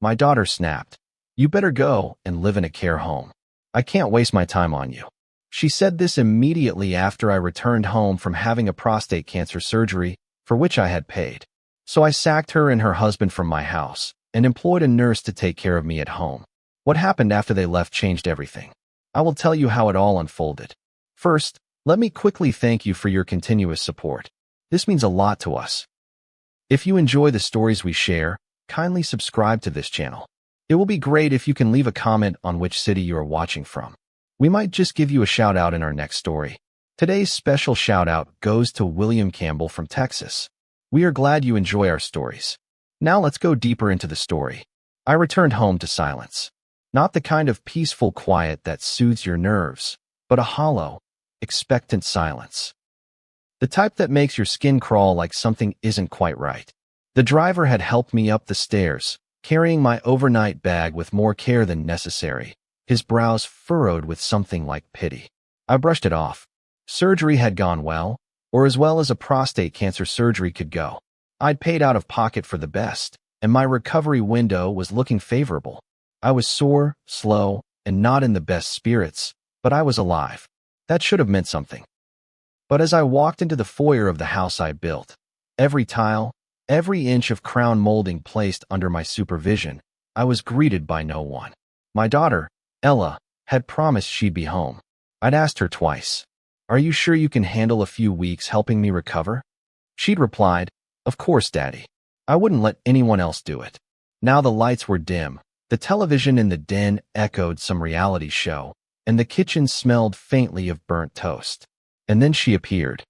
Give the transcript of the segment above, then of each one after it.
My daughter snapped. You better go and live in a care home. I can't waste my time on you. She said this immediately after I returned home from having a prostate cancer surgery for which I had paid. So I sacked her and her husband from my house and employed a nurse to take care of me at home. What happened after they left changed everything. I will tell you how it all unfolded. First, let me quickly thank you for your continuous support. This means a lot to us. If you enjoy the stories we share, kindly subscribe to this channel. It will be great if you can leave a comment on which city you are watching from. We might just give you a shout out in our next story. Today's special shout out goes to William Campbell from Texas. We are glad you enjoy our stories. Now let's go deeper into the story. I returned home to silence. Not the kind of peaceful quiet that soothes your nerves, but a hollow, expectant silence. The type that makes your skin crawl like something isn't quite right. The driver had helped me up the stairs, carrying my overnight bag with more care than necessary, his brows furrowed with something like pity. I brushed it off. Surgery had gone well, or as well as a prostate cancer surgery could go. I'd paid out of pocket for the best, and my recovery window was looking favorable. I was sore, slow, and not in the best spirits, but I was alive. That should have meant something. But as I walked into the foyer of the house I built, every tile, every inch of crown molding placed under my supervision, I was greeted by no one. My daughter, Ella, had promised she'd be home. I'd asked her twice, "Are you sure you can handle a few weeks helping me recover?" She'd replied, "Of course, Daddy. I wouldn't let anyone else do it." Now the lights were dim, the television in the den echoed some reality show, and the kitchen smelled faintly of burnt toast. And then she appeared.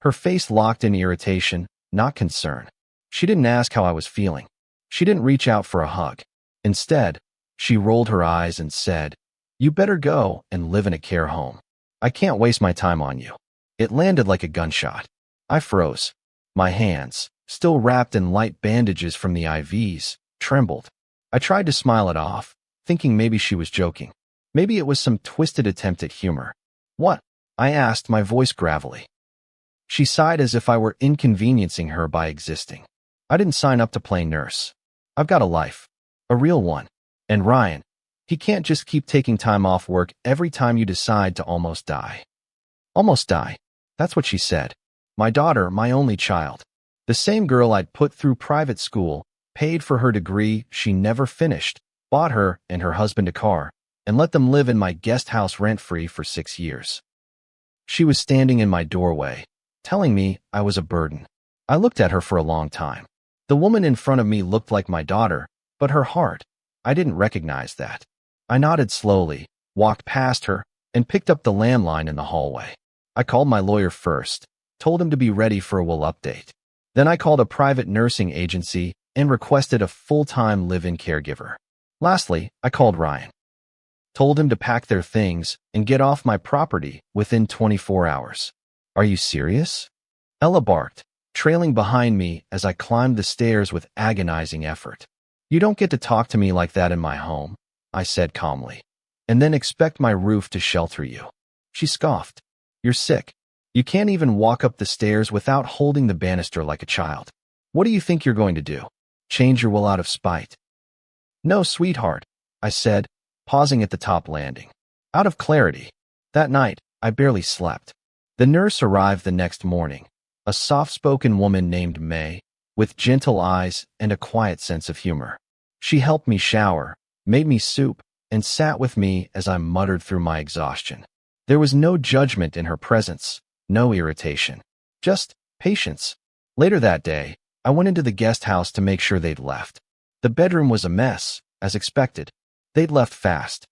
Her face locked in irritation, not concern. She didn't ask how I was feeling. She didn't reach out for a hug. Instead, she rolled her eyes and said, "You better go and live in a care home. I can't waste my time on you." It landed like a gunshot. I froze. My hands, still wrapped in light bandages from the IVs, trembled. I tried to smile it off, thinking maybe she was joking. Maybe it was some twisted attempt at humor. "What?" I asked, my voice gravelly. She sighed as if I were inconveniencing her by existing. "I didn't sign up to play nurse. I've got a life. A real one. And Ryan, he can't just keep taking time off work every time you decide to almost die." Almost die. That's what she said. My daughter, my only child. The same girl I'd put through private school, paid for her degree she never finished, bought her and her husband a car, and let them live in my guest house rent-free for 6 years. She was standing in my doorway, telling me I was a burden. I looked at her for a long time. The woman in front of me looked like my daughter, but her heart, I didn't recognize that. I nodded slowly, walked past her, and picked up the landline in the hallway. I called my lawyer first, told him to be ready for a will update. Then I called a private nursing agency and requested a full-time live-in caregiver. Lastly, I called Ryan. Told him to pack their things and get off my property within 24 hours. "Are you serious?" Ella barked, trailing behind me as I climbed the stairs with agonizing effort. "You don't get to talk to me like that in my home," I said calmly, "and then expect my roof to shelter you." She scoffed. "You're sick. You can't even walk up the stairs without holding the banister like a child. What do you think you're going to do? Change your will out of spite?" "No, sweetheart," I said, pausing at the top landing. Out of clarity. That night, I barely slept. The nurse arrived the next morning, a soft-spoken woman named May, with gentle eyes and a quiet sense of humor. She helped me shower, made me soup, and sat with me as I muttered through my exhaustion. There was no judgment in her presence, no irritation, just patience. Later that day, I went into the guest house to make sure they'd left. The bedroom was a mess, as expected. They'd left fast.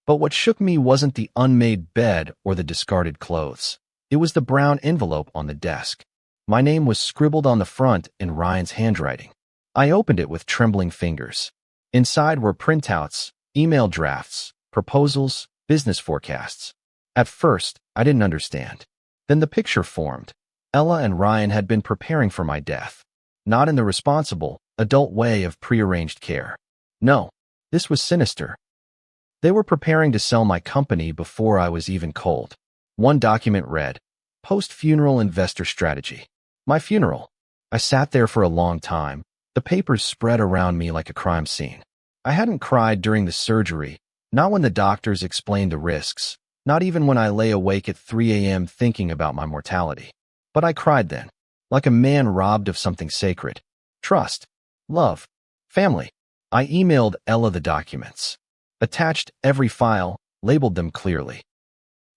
But what shook me wasn't the unmade bed or the discarded clothes. It was the brown envelope on the desk. My name was scribbled on the front in Ryan's handwriting. I opened it with trembling fingers. Inside were printouts, email drafts, proposals, business forecasts. At first, I didn't understand. Then the picture formed. Ella and Ryan had been preparing for my death. Not in the responsible, adult way of prearranged care. No, this was sinister. They were preparing to sell my company before I was even cold. One document read, "Post-funeral investor strategy." My funeral. I sat there for a long time, The papers spread around me like a crime scene. I hadn't cried during the surgery, not when the doctors explained the risks, not even when I lay awake at 3 a.m. thinking about my mortality. But I cried then, like a man robbed of something sacred. Trust, love, family. I emailed Ella the documents, attached every file, labeled them clearly.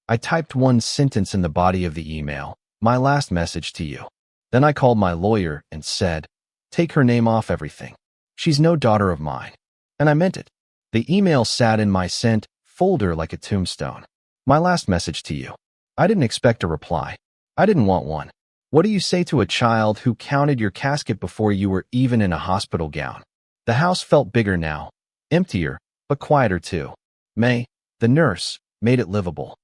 I typed one sentence in the body of the email, my last message to you. Then I called my lawyer and said, take her name off everything. She's no daughter of mine. And I meant it. The email sat in my sent folder like a tombstone. My last message to you. I didn't expect a reply. I didn't want one. What do you say to a child who counted your casket before you were even in a hospital gown? The house felt bigger now, emptier, but quieter too. May, the nurse, made it livable.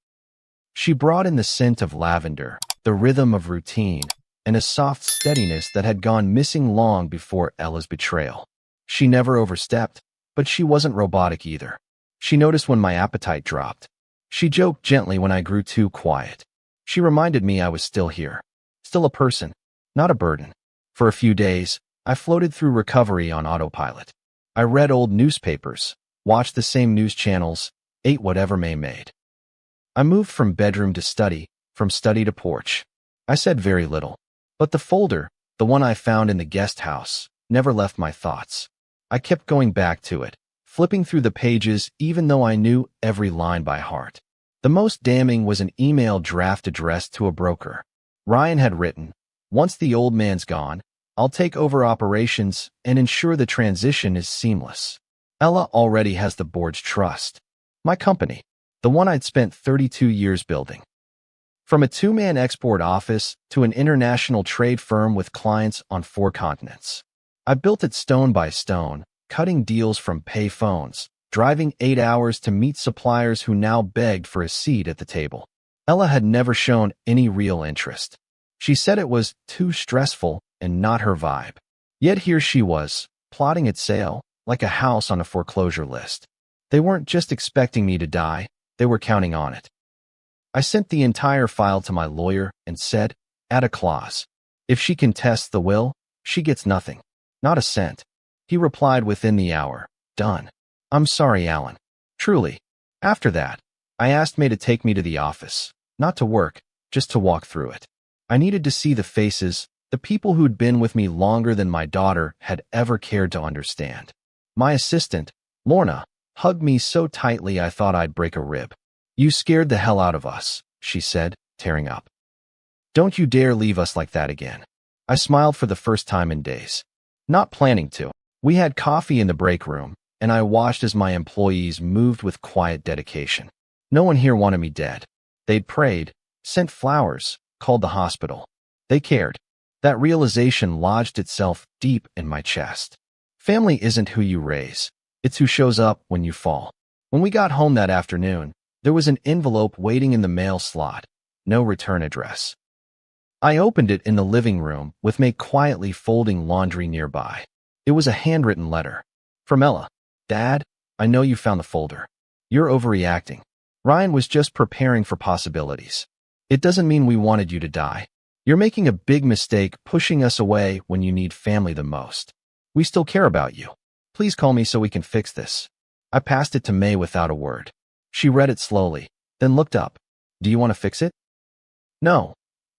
She brought in the scent of lavender, the rhythm of routine, and a soft steadiness that had gone missing long before Ella's betrayal. She never overstepped, but she wasn't robotic either. She noticed when my appetite dropped. She joked gently when I grew too quiet. She reminded me I was still here, still a person, not a burden. For a few days, I floated through recovery on autopilot. I read old newspapers, watched the same news channels, ate whatever May made. I moved from bedroom to study, from study to porch. I said very little. But the folder, the one I found in the guest house, never left my thoughts. I kept going back to it, flipping through the pages even though I knew every line by heart. The most damning was an email draft addressed to a broker. Ryan had written, once the old man's gone, I'll take over operations and ensure the transition is seamless. Ella already has the board's trust. My company, the one I'd spent 32 years building. From a two-man export office to an international trade firm with clients on 4 continents. I built it stone by stone, cutting deals from pay phones, driving 8 hours to meet suppliers who now begged for a seat at the table. Ella had never shown any real interest. She said it was too stressful and not her vibe. Yet here she was, plotting its sale, like a house on a foreclosure list. They weren't just expecting me to die, they were counting on it. I sent the entire file to my lawyer and said, add a clause. If she contests the will, she gets nothing. Not a cent. He replied within the hour, done. I'm sorry, Alan. Truly. After that, I asked May to take me to the office, not to work, just to walk through it. I needed to see the faces, the people who'd been with me longer than my daughter had ever cared to understand. My assistant, Lorna, hugged me so tightly I thought I'd break a rib. You scared the hell out of us, she said, tearing up. Don't you dare leave us like that again. I smiled for the first time in days. Not planning to. We had coffee in the break room, and I watched as my employees moved with quiet dedication. No one here wanted me dead. They'd prayed, sent flowers, called the hospital. They cared. That realization lodged itself deep in my chest. Family isn't who you raise. It's who shows up when you fall. When we got home that afternoon, there was an envelope waiting in the mail slot. No return address. I opened it in the living room with May quietly folding laundry nearby. It was a handwritten letter. From Ella. Dad, I know you found the folder. You're overreacting. Ryan was just preparing for possibilities. It doesn't mean we wanted you to die. You're making a big mistake pushing us away when you need family the most. We still care about you. Please call me so we can fix this. I passed it to May without a word. She read it slowly, then looked up. Do you want to fix it? No.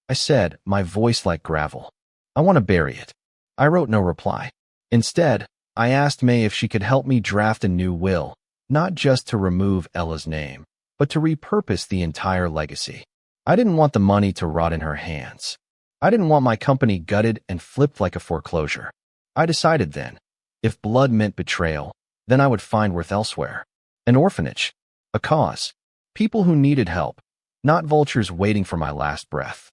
I said, my voice like gravel. I want to bury it. I wrote no reply. Instead, I asked May if she could help me draft a new will, not just to remove Ella's name, but to repurpose the entire legacy. I didn't want the money to rot in her hands. I didn't want my company gutted and flipped like a foreclosure. I decided then, if blood meant betrayal, then I would find worth elsewhere. An orphanage. A cause. People who needed help, not vultures waiting for my last breath.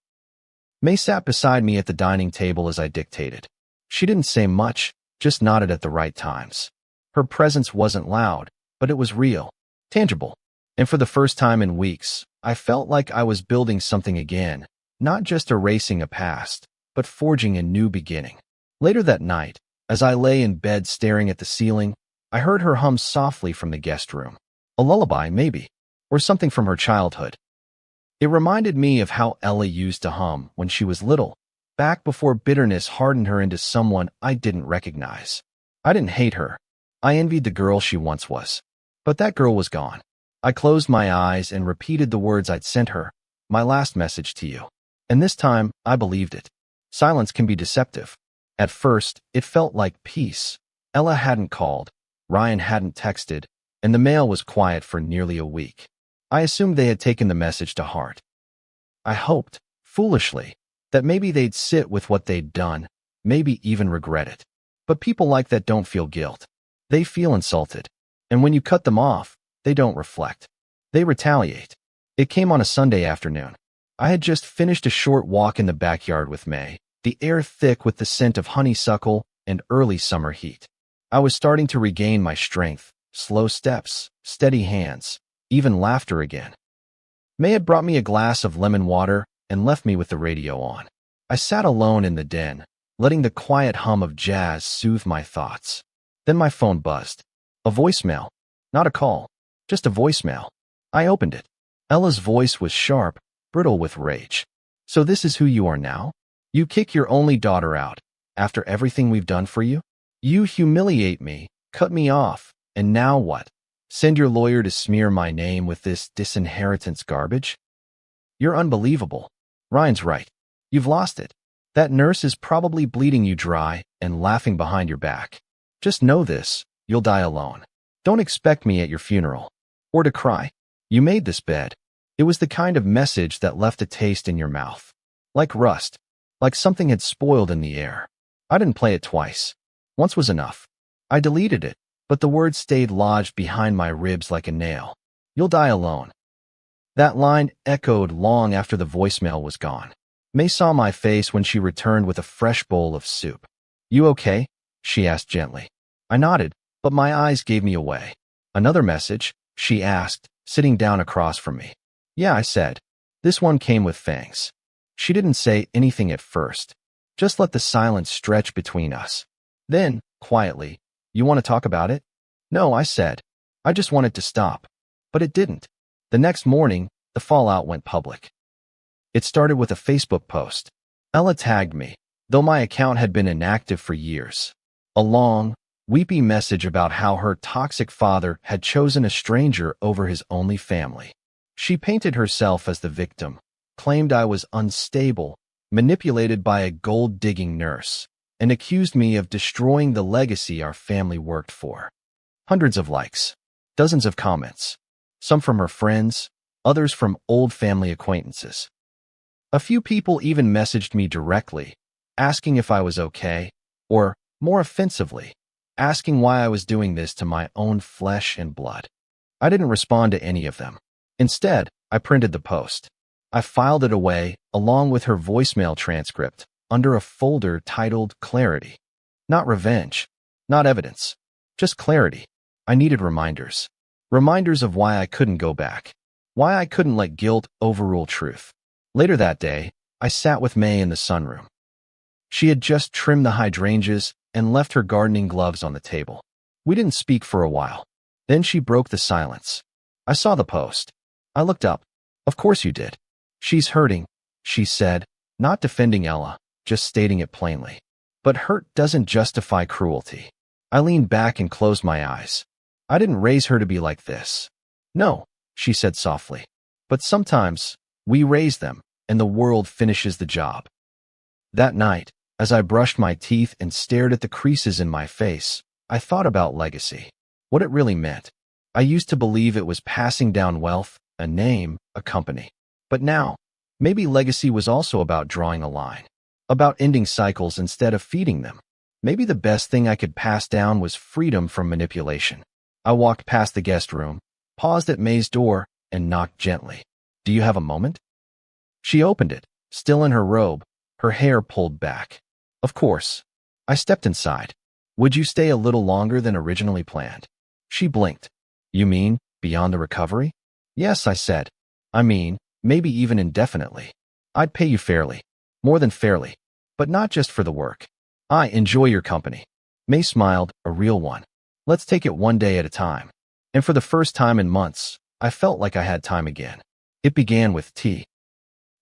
May sat beside me at the dining table as I dictated. She didn't say much, just nodded at the right times. Her presence wasn't loud, but it was real, tangible. And for the first time in weeks, I felt like I was building something again, not just erasing a past, but forging a new beginning. Later that night, as I lay in bed staring at the ceiling, I heard her hum softly from the guest room. A lullaby, maybe, or something from her childhood. It reminded me of how Ella used to hum when she was little, back before bitterness hardened her into someone I didn't recognize. I didn't hate her. I envied the girl she once was. But that girl was gone. I closed my eyes and repeated the words I'd sent her, my last message to you. And this time, I believed it. Silence can be deceptive. At first, it felt like peace. Ella hadn't called, Ryan hadn't texted, and the mail was quiet for nearly a week. I assumed they had taken the message to heart. I hoped, foolishly, that maybe they'd sit with what they'd done, maybe even regret it. But people like that don't feel guilt. They feel insulted. And when you cut them off, they don't reflect. They retaliate. It came on a Sunday afternoon. I had just finished a short walk in the backyard with May, the air thick with the scent of honeysuckle and early summer heat. I was starting to regain my strength, slow steps, steady hands, even laughter again. May had brought me a glass of lemon water and left me with the radio on. I sat alone in the den, letting the quiet hum of jazz soothe my thoughts. Then my phone buzzed. A voicemail. Not a call, just a voicemail. I opened it. Ella's voice was sharp, brittle with rage. So this is who you are now? You kick your only daughter out, after everything we've done for you? You humiliate me, cut me off, and now what? Send your lawyer to smear my name with this disinheritance garbage? You're unbelievable. Ryan's right. You've lost it. That nurse is probably bleeding you dry and laughing behind your back. Just know this, you'll die alone. Don't expect me at your funeral. Or to cry. You made this bed. It was the kind of message that left a taste in your mouth. Like rust. Like something had spoiled in the air. I didn't play it twice. Once was enough. I deleted it, but the words stayed lodged behind my ribs like a nail. You'll die alone. That line echoed long after the voicemail was gone. May saw my face when she returned with a fresh bowl of soup. You okay? She asked gently. I nodded, but my eyes gave me away. Another message? She asked, sitting down across from me. Yeah, I said. This one came with fangs. She didn't say anything at first. Just let the silence stretch between us. Then, quietly, you want to talk about it? No, I said. I just wanted to stop. But it didn't. The next morning, the fallout went public. It started with a Facebook post. Ella tagged me, though my account had been inactive for years. A long, weepy message about how her toxic father had chosen a stranger over his only family. She painted herself as the victim, claimed I was unstable, manipulated by a gold-digging nurse, and accused me of destroying the legacy our family worked for. Hundreds of likes, dozens of comments, some from her friends, others from old family acquaintances. A few people even messaged me directly, asking if I was okay, or, more offensively, asking why I was doing this to my own flesh and blood. I didn't respond to any of them. Instead, I printed the post. I filed it away, along with her voicemail transcript, under a folder titled Clarity. Not revenge, not evidence, just clarity. I needed reminders. Reminders of why I couldn't go back. Why I couldn't let guilt overrule truth. Later that day, I sat with May in the sunroom. She had just trimmed the hydrangeas and left her gardening gloves on the table. We didn't speak for a while. Then she broke the silence. I saw the post. I looked up. Of course you did. She's hurting, she said, not defending Ella, just stating it plainly. But hurt doesn't justify cruelty. I leaned back and closed my eyes. I didn't raise her to be like this. No, she said softly. But sometimes, we raise them, and the world finishes the job. That night, as I brushed my teeth and stared at the creases in my face, I thought about legacy. What it really meant. I used to believe it was passing down wealth, a name, a company. But now, maybe legacy was also about drawing a line. About ending cycles instead of feeding them. Maybe the best thing I could pass down was freedom from manipulation. I walked past the guest room, paused at May's door, and knocked gently. Do you have a moment? She opened it, still in her robe, her hair pulled back. Of course. I stepped inside. Would you stay a little longer than originally planned? She blinked. You mean, beyond the recovery? Yes, I said. I mean, maybe even indefinitely. I'd pay you fairly. More than fairly. But not just for the work. I enjoy your company. May smiled, a real one. Let's take it one day at a time. And for the first time in months, I felt like I had time again. It began with tea.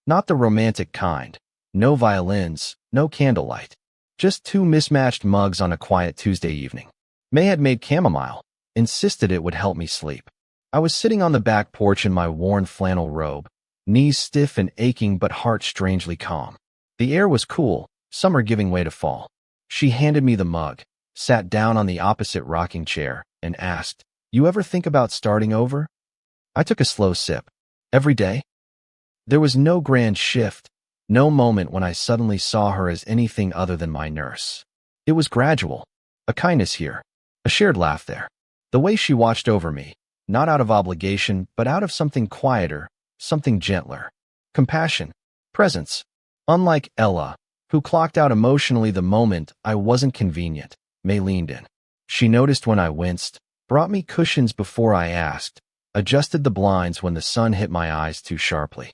Not the romantic kind, No violins, no candlelight. Just two mismatched mugs on a quiet Tuesday evening. May had made chamomile, insisted it would help me sleep. I was sitting on the back porch in my worn flannel robe, knees stiff and aching but heart strangely calm. The air was cool, summer giving way to fall. She handed me the mug, sat down on the opposite rocking chair, and asked, "You ever think about starting over?" I took a slow sip. Every day? There was no grand shift, no moment when I suddenly saw her as anything other than my nurse. It was gradual, a kindness here, a shared laugh there. The way she watched over me, not out of obligation, but out of something quieter, something gentler. Compassion, presence. Unlike Ella, who clocked out emotionally the moment I wasn't convenient, May leaned in. She noticed when I winced, brought me cushions before I asked, adjusted the blinds when the sun hit my eyes too sharply.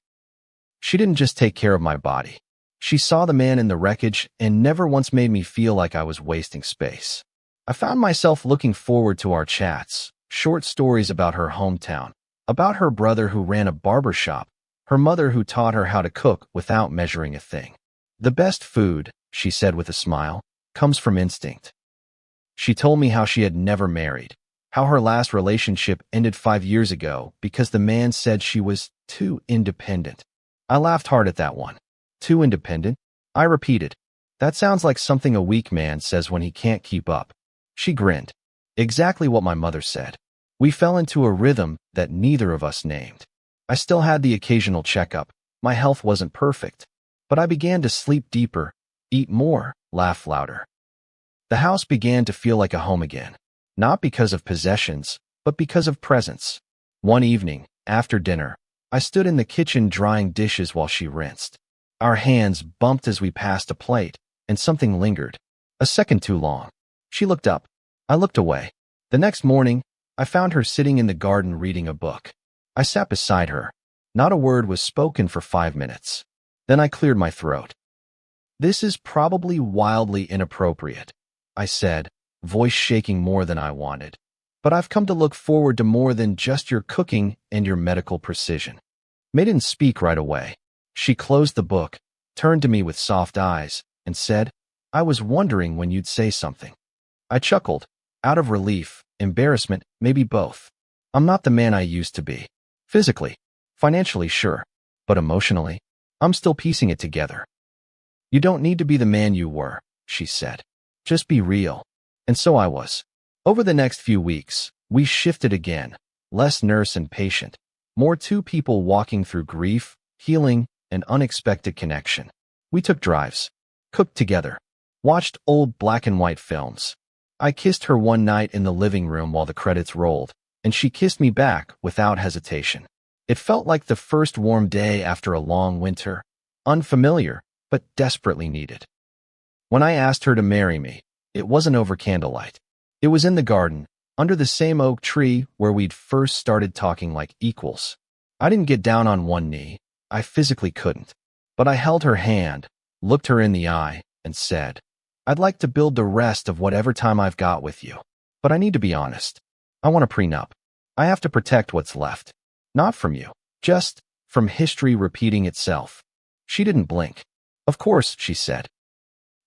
She didn't just take care of my body. She saw the man in the wreckage and never once made me feel like I was wasting space. I found myself looking forward to our chats, short stories about her hometown, about her brother who ran a barber shop, her mother who taught her how to cook without measuring a thing. The best food, she said with a smile, comes from instinct. She told me how she had never married, how her last relationship ended 5 years ago because the man said she was too independent. I laughed hard at that one. Too independent? I repeated. That sounds like something a weak man says when he can't keep up. She grinned. Exactly what my mother said. We fell into a rhythm that neither of us named. I still had the occasional checkup. My health wasn't perfect. But I began to sleep deeper, eat more, laugh louder. The house began to feel like a home again. Not because of possessions, but because of presence. One evening, after dinner, I stood in the kitchen drying dishes while she rinsed. Our hands bumped as we passed a plate, and something lingered. A second too long. She looked up. I looked away. The next morning, I found her sitting in the garden reading a book. I sat beside her. Not a word was spoken for 5 minutes. Then I cleared my throat. "This is probably wildly inappropriate," I said, voice shaking more than I wanted. "But I've come to look forward to more than just your cooking and your medical precision." May didn't speak right away. She closed the book, turned to me with soft eyes, and said, "I was wondering when you'd say something." I chuckled, out of relief, embarrassment, maybe both. I'm not the man I used to be. Physically, financially, sure, but emotionally, I'm still piecing it together. "You don't need to be the man you were," she said. "Just be real." And so I was. Over the next few weeks, we shifted again, less nurse and patient, more two people walking through grief, healing, and unexpected connection. We took drives, cooked together, watched old black and white films. I kissed her one night in the living room while the credits rolled, and she kissed me back without hesitation. It felt like the first warm day after a long winter, unfamiliar, but desperately needed. When I asked her to marry me, it wasn't over candlelight. It was in the garden, under the same oak tree where we'd first started talking like equals. I didn't get down on one knee. I physically couldn't. But I held her hand, looked her in the eye, and said, "I'd like to build the rest of whatever time I've got with you. But I need to be honest. I want a prenup. I have to protect what's left. Not from you, just from history repeating itself." She didn't blink. "Of course," she said.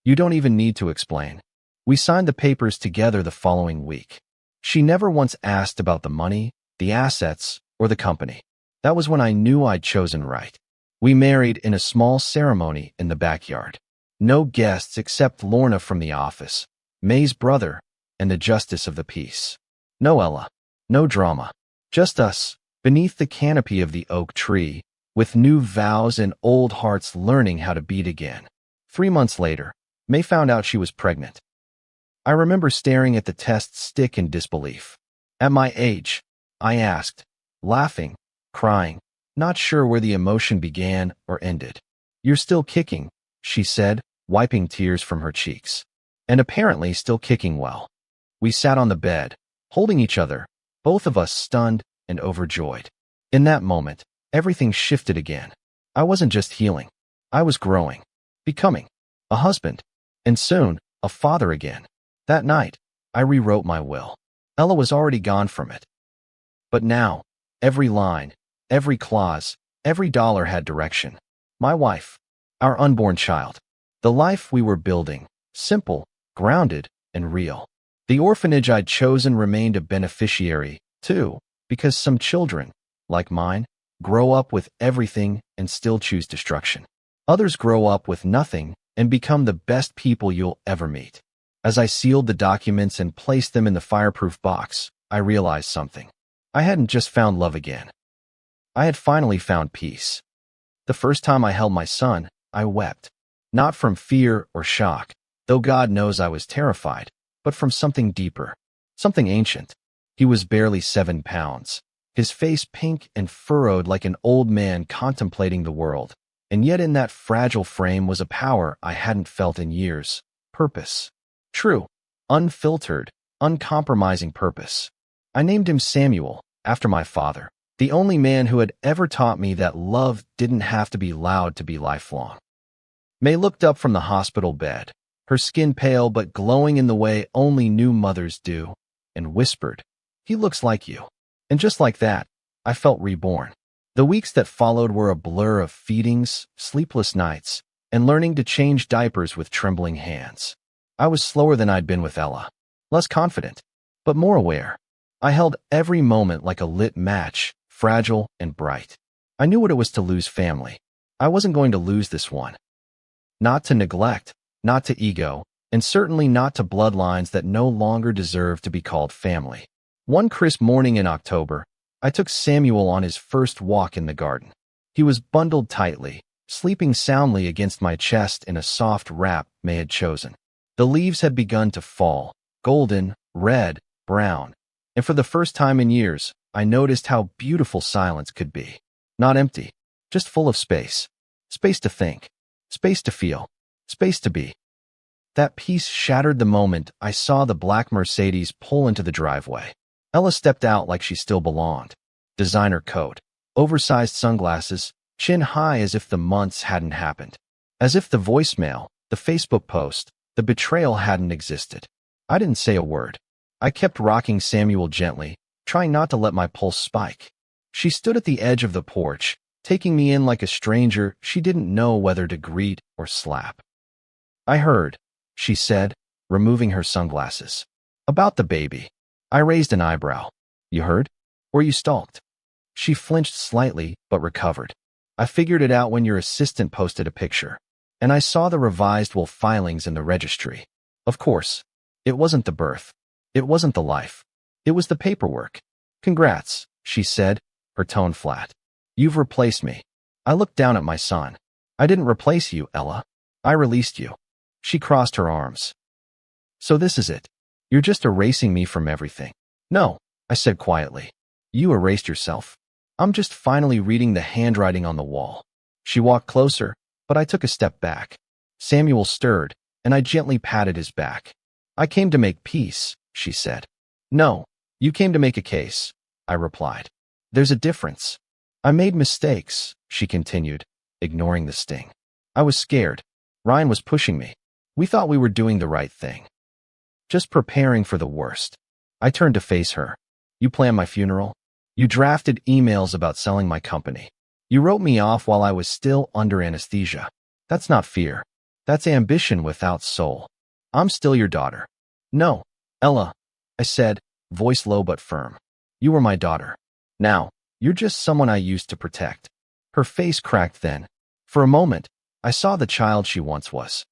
"You don't even need to explain." We signed the papers together the following week. She never once asked about the money, the assets, or the company. That was when I knew I'd chosen right. We married in a small ceremony in the backyard. No guests except Lorna from the office, May's brother, and the justice of the peace. No Ella, no drama. Just us, beneath the canopy of the oak tree, with new vows and old hearts learning how to beat again. 3 months later, May found out she was pregnant. I remember staring at the test stick in disbelief. At my age, I asked, laughing, crying, not sure where the emotion began or ended. "You're still kicking," she said, wiping tears from her cheeks. And apparently still kicking well. We sat on the bed, holding each other, both of us stunned and overjoyed. In that moment, everything shifted again. I wasn't just healing. I was growing, becoming a husband, and soon, a father again. That night, I rewrote my will. Ella was already gone from it. But now, every line, every clause, every dollar had direction. My wife, our unborn child. The life we were building, simple, grounded, and real. The orphanage I'd chosen remained a beneficiary, too, because some children, like mine, grow up with everything and still choose destruction. Others grow up with nothing and become the best people you'll ever meet. As I sealed the documents and placed them in the fireproof box, I realized something. I hadn't just found love again. I had finally found peace. The first time I held my son, I wept. Not from fear or shock, though God knows I was terrified, but from something deeper, something ancient. He was barely 7 pounds, his face pink and furrowed like an old man contemplating the world. And yet in that fragile frame was a power I hadn't felt in years. Purpose. True, unfiltered, uncompromising purpose. I named him Samuel, after my father, the only man who had ever taught me that love didn't have to be loud to be lifelong. May looked up from the hospital bed, her skin pale but glowing in the way only new mothers do, and whispered, "He looks like you." And just like that, I felt reborn. The weeks that followed were a blur of feedings, sleepless nights, and learning to change diapers with trembling hands. I was slower than I'd been with Ella, less confident, but more aware. I held every moment like a lit match, fragile and bright. I knew what it was to lose family. I wasn't going to lose this one. Not to neglect, not to ego, and certainly not to bloodlines that no longer deserve to be called family. One crisp morning in October, I took Samuel on his first walk in the garden. He was bundled tightly, sleeping soundly against my chest in a soft wrap May had chosen. The leaves had begun to fall, golden, red, brown, and for the first time in years, I noticed how beautiful silence could be. Not empty, just full of space. Space to think, space to feel, space to be. That peace shattered the moment I saw the black Mercedes pull into the driveway. Ella stepped out like she still belonged. Designer coat, oversized sunglasses, chin high as if the months hadn't happened. As if the voicemail, the Facebook post, the betrayal hadn't existed. I didn't say a word. I kept rocking Samuel gently, trying not to let my pulse spike. She stood at the edge of the porch, taking me in like a stranger she didn't know whether to greet or slap. "I heard," she said, removing her sunglasses. "About the baby." I raised an eyebrow. "You heard? Or you stalked?" She flinched slightly, but recovered. "I figured it out when your assistant posted a picture, and I saw the revised will filings in the registry. Of course, it wasn't the birth. It wasn't the life. It was the paperwork. Congrats," she said, her tone flat. "You've replaced me." I looked down at my son. "I didn't replace you, Ella. I released you." She crossed her arms. "So this is it. You're just erasing me from everything." "No," I said quietly. "You erased yourself. I'm just finally reading the handwriting on the wall." She walked closer, but I took a step back. Samuel stirred, and I gently patted his back. "I came to make peace," she said. "No, you came to make a case," I replied. "There's a difference." "I made mistakes," she continued, ignoring the sting. "I was scared. Ryan was pushing me. We thought we were doing the right thing. Just preparing for the worst." I turned to face her. "You planned my funeral. You drafted emails about selling my company. You wrote me off while I was still under anesthesia. That's not fear. That's ambition without soul. I'm still your daughter." "No, Ella," I said, voice low but firm. "You were my daughter. Now, you're just someone I used to protect." Her face cracked then. For a moment, I saw the child she once was.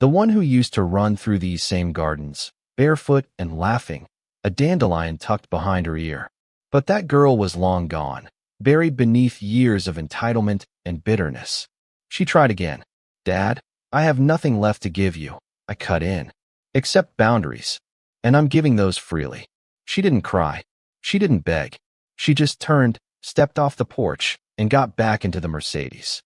The one who used to run through these same gardens, barefoot and laughing, a dandelion tucked behind her ear. But that girl was long gone, buried beneath years of entitlement and bitterness. She tried again. "Dad, I have nothing left to give you," I cut in. "Except boundaries. And I'm giving those freely." She didn't cry. She didn't beg. She just turned, stepped off the porch, and got back into the Mercedes.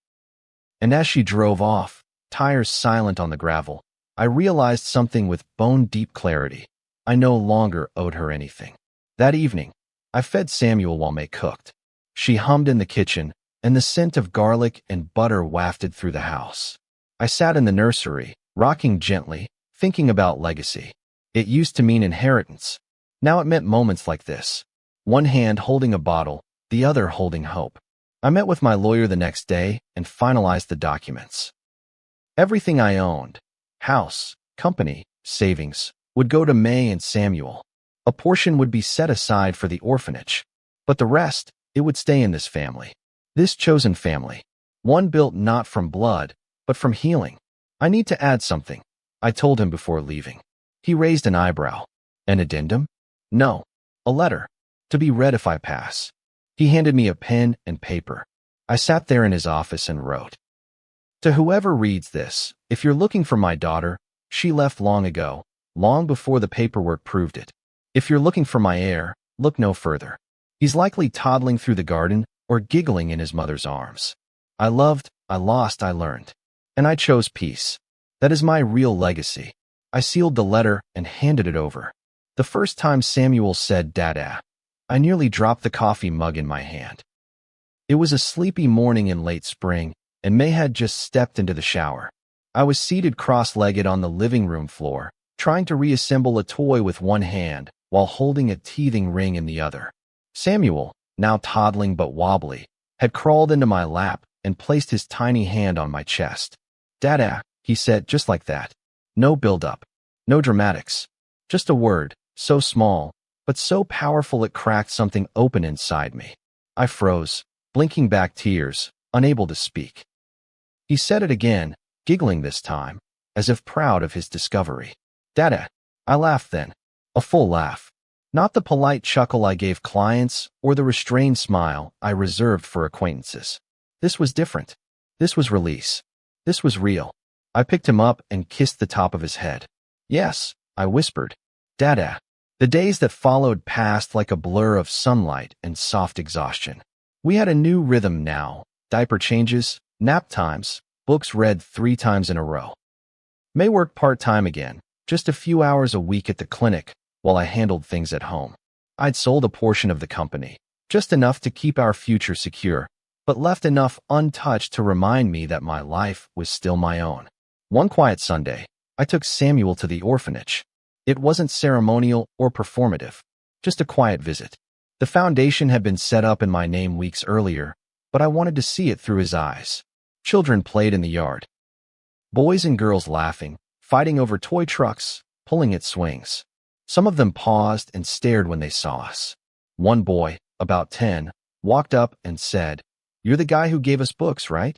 And as she drove off, tires silent on the gravel, I realized something with bone-deep clarity. I no longer owed her anything. That evening, I fed Samuel while May cooked. She hummed in the kitchen, and the scent of garlic and butter wafted through the house. I sat in the nursery, rocking gently, thinking about legacy. It used to mean inheritance. Now it meant moments like this. One hand holding a bottle, the other holding hope. I met with my lawyer the next day and finalized the documents. Everything I owned, house, company, savings, would go to May and Samuel. A portion would be set aside for the orphanage, but the rest, it would stay in this family. This chosen family. One built not from blood, but from healing. I need to add something, I told him before leaving. He raised an eyebrow. An addendum? No. A letter. To be read if I pass. He handed me a pen and paper. I sat there in his office and wrote. To whoever reads this, if you're looking for my daughter, she left long ago, long before the paperwork proved it. If you're looking for my heir, look no further. He's likely toddling through the garden or giggling in his mother's arms. I loved, I lost, I learned. And I chose peace. That is my real legacy. I sealed the letter and handed it over. The first time Samuel said Dada, I nearly dropped the coffee mug in my hand. It was a sleepy morning in late spring, and May had just stepped into the shower. I was seated cross-legged on the living room floor, trying to reassemble a toy with one hand while holding a teething ring in the other. Samuel, now toddling but wobbly, had crawled into my lap and placed his tiny hand on my chest. Dada, he said just like that. No build-up. No dramatics. Just a word, so small, but so powerful it cracked something open inside me. I froze, blinking back tears, unable to speak. He said it again, giggling this time, as if proud of his discovery. Dada. I laughed then. A full laugh. Not the polite chuckle I gave clients or the restrained smile I reserved for acquaintances. This was different. This was release. This was real. I picked him up and kissed the top of his head. Yes, I whispered. Dada. The days that followed passed like a blur of sunlight and soft exhaustion. We had a new rhythm now. Diaper changes, nap times, books read 3 times in a row. May worked part-time again, just a few hours a week at the clinic, while I handled things at home. I'd sold a portion of the company, just enough to keep our future secure, but left enough untouched to remind me that my life was still my own. One quiet Sunday, I took Samuel to the orphanage. It wasn't ceremonial or performative, just a quiet visit. The foundation had been set up in my name weeks earlier, but I wanted to see it through his eyes. Children played in the yard. Boys and girls laughing, fighting over toy trucks, pulling at swings. Some of them paused and stared when they saw us. One boy, about 10, walked up and said, "You're the guy who gave us books, right?"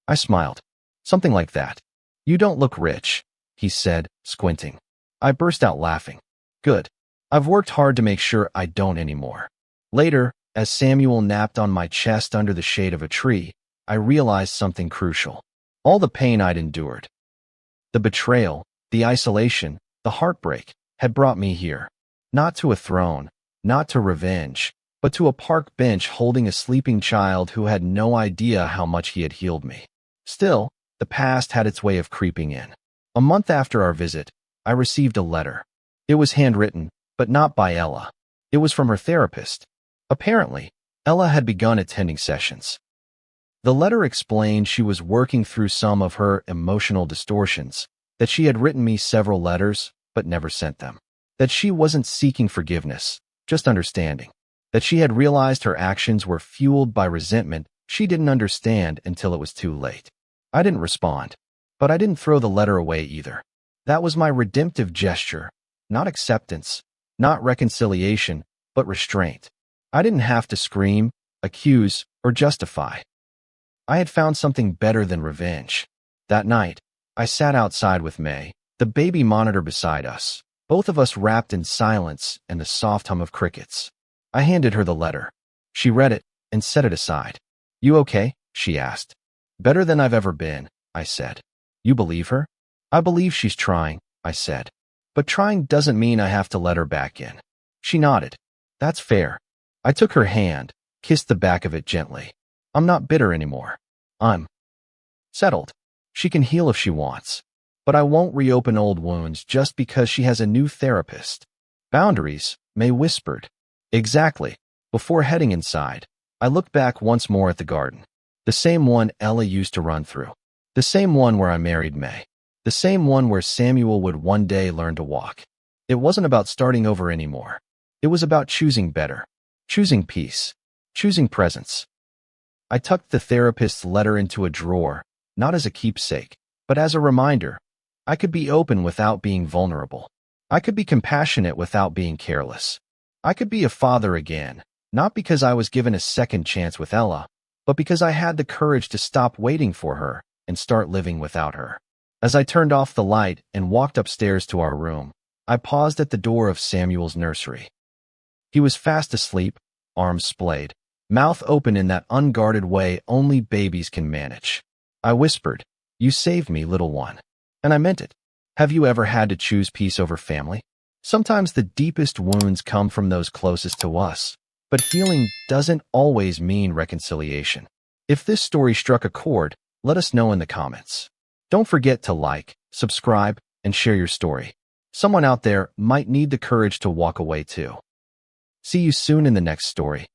I smiled. Something like that. "You don't look rich," he said, squinting. I burst out laughing. Good. I've worked hard to make sure I don't anymore. Later, as Samuel napped on my chest under the shade of a tree, I realized something crucial. All the pain I'd endured, the betrayal, the isolation, the heartbreak, had brought me here. Not to a throne, not to revenge, but to a park bench holding a sleeping child who had no idea how much he had healed me. Still, the past had its way of creeping in. A month after our visit, I received a letter. It was handwritten, but not by Ella. It was from her therapist. Apparently, Ella had begun attending sessions. The letter explained she was working through some of her emotional distortions, that she had written me several letters, but never sent them. That she wasn't seeking forgiveness, just understanding. That she had realized her actions were fueled by resentment she didn't understand until it was too late. I didn't respond, but I didn't throw the letter away either. That was my redemptive gesture, not acceptance, not reconciliation, but restraint. I didn't have to scream, accuse, or justify. I had found something better than revenge. That night, I sat outside with May, the baby monitor beside us, both of us wrapped in silence and the soft hum of crickets. I handed her the letter. She read it and set it aside. "You okay?" she asked. "Better than I've ever been," I said. "You believe her?" "I believe she's trying," I said. "But trying doesn't mean I have to let her back in." She nodded. "That's fair." I took her hand, kissed the back of it gently. "I'm not bitter anymore. I'm settled. She can heal if she wants. But I won't reopen old wounds just because she has a new therapist." "Boundaries," May whispered. "Exactly." Before heading inside, I looked back once more at the garden. The same one Ella used to run through. The same one where I married May. The same one where Samuel would one day learn to walk. It wasn't about starting over anymore. It was about choosing better. Choosing peace. Choosing presence. I tucked the therapist's letter into a drawer, not as a keepsake, but as a reminder. I could be open without being vulnerable. I could be compassionate without being careless. I could be a father again, not because I was given a second chance with Ella, but because I had the courage to stop waiting for her and start living without her. As I turned off the light and walked upstairs to our room, I paused at the door of Samuel's nursery. He was fast asleep, arms splayed, mouth open in that unguarded way only babies can manage. I whispered, "You saved me, little one." And I meant it. Have you ever had to choose peace over family? Sometimes the deepest wounds come from those closest to us, but healing doesn't always mean reconciliation. If this story struck a chord, let us know in the comments. Don't forget to like, subscribe, and share your story. Someone out there might need the courage to walk away too. See you soon in the next story.